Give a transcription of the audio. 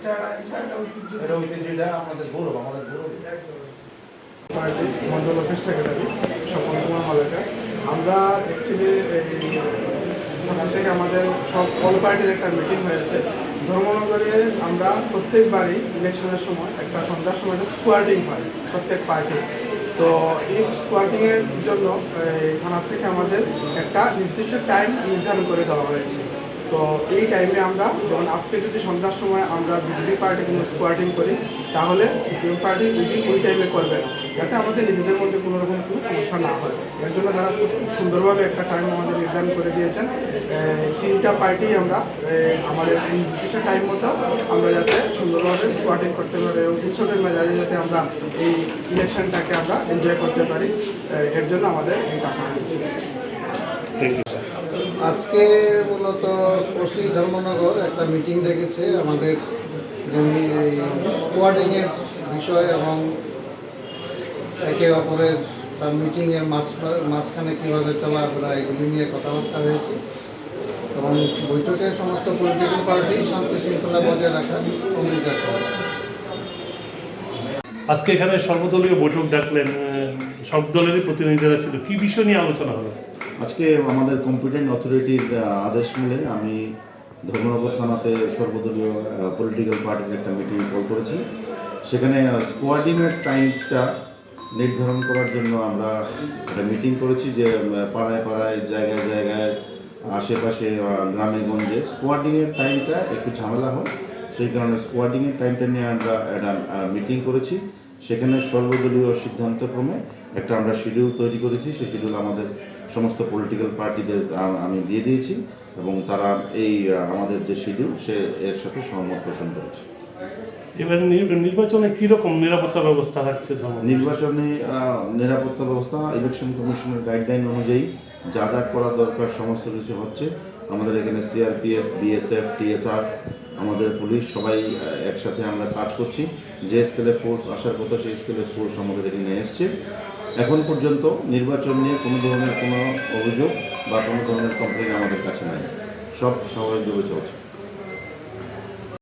এটা ঐতিহ্য, এটা আমাদের গৌরব, আমাদের গৌরব। Party mandal office secretary Swapan Kumar Malakar. আমরা অ্যাকচুয়ালি ওখান থেকে আমাদের সব অল পার্টির একটা মিটিং হয়েছে ধর্মনগরে। আমরা প্রত্যেকবারই ইলেকশনের সময় একটা সন্ধ্যার সময় একটা স্কোয়াডিং হয় প্রত্যেক পার্টি। তো এই স্কোয়াডিংয়ের জন্য থানার থেকে আমাদের একটা নির্দিষ্ট টাইম নির্ধারণ করে দেওয়া হয়েছে। তো এই টাইমে আমরা যেমন আজকে যদি সন্ধ্যার সময় আমরা বিজেপি পার্টি কোনো স্কোয়াডিং করি, তাহলে সিপিএম পার্টি ওই টাইমে করবে না, যাতে আমাদের নিজেদের মধ্যে কোনো রকম কোনো সমস্যা না হয়। এর জন্য তারা খুব সুন্দরভাবে একটা টাইম আমাদের নির্ধারণ করে দিয়েছেন। তিনটা পার্টি আমরা আমাদের নির্দিষ্ট টাইম মতো আমরা যাতে সুন্দরভাবে স্কোয়াডিং করতে পারি এবং উৎসবের মেজাজে যাতে আমরা এই ইলেকশনটাকে আমরা এনজয় করতে পারি, এর জন্য আমাদের এই টাকা হয়েছে। আজকে মূলত ওসি ধর্মনগর একটা মিটিং ডেকেছে আমাদের যেমনি স্কোয়াডিংয়ের বিষয় এবং একে অপরের মিটিংয়ের মাঝখানে কীভাবে চলাফেরা এগুলি নিয়ে কথাবার্তা হয়েছে এবং বৈঠকে সমস্ত পলিটিক্যাল পার্টি শান্তি শৃঙ্খলা বজায় রাখার অঙ্গীকার করেছে। আজকে এখানে সর্বদলীয় বৈঠক ডাকলেন, সব দলেরই প্রতিনিধিরা ছিল, কি বিষয় নিয়ে আলোচনা হলো? আজকে আমাদের কম্পিটেন্ট অথরিটির আদেশ মেলে আমি ধর্মনগর থানাতে সর্বদলীয় পলিটিক্যাল পার্টির একটা মিটিং কল করেছি। সেখানে স্কোয়াডিংয়ের টাইমটা নির্ধারণ করার জন্য আমরা একটা মিটিং করেছি যে পাড়ায় পাড়ায় জায়গায় জায়গায় আশেপাশে গ্রামে গঞ্জে স্কোয়াডিংয়ের টাইমটা একটু ঝামেলা হয়, সেই কারণে স্কোয়াডিংয়ের টাইমটা নিয়ে আমরা একটা মিটিং করেছি। সেখানে সর্বদলীয় সিদ্ধান্তক্রমে একটা আমরা শিডিউল তৈরি করেছি। সেই শিডিউল আমাদের সমস্ত পলিটিক্যাল পার্টিদের আমি দিয়ে দিয়েছি এবং তারা এই আমাদের যে শিডিউল এর সাথে সহমত পোষণ করেছে। এবার নির্বাচনে কীরকম নিরাপত্তা ব্যবস্থা থাকছে? নির্বাচনে নিরাপত্তা ব্যবস্থা ইলেকশন কমিশনের গাইডলাইন অনুযায়ী যা যা করা দরকার সমস্ত কিছু হচ্ছে। আমাদের এখানে সিআরপিএফ, বিএসএফ, টিএসআর, আমাদের পুলিশ সবাই একসাথে আমরা কাজ করছি। যে স্কেলে ফোর্স আসার কথা সেই স্কেলে ফোর্স আমাদের এখানে এসছে। এখন পর্যন্ত নির্বাচন নিয়ে কোনো ধরনের কোনো অভিযোগ বা কোনো ধরনের কমপ্লেন আমাদের কাছে নাই, সব স্বাভাবিকভাবে চলছে।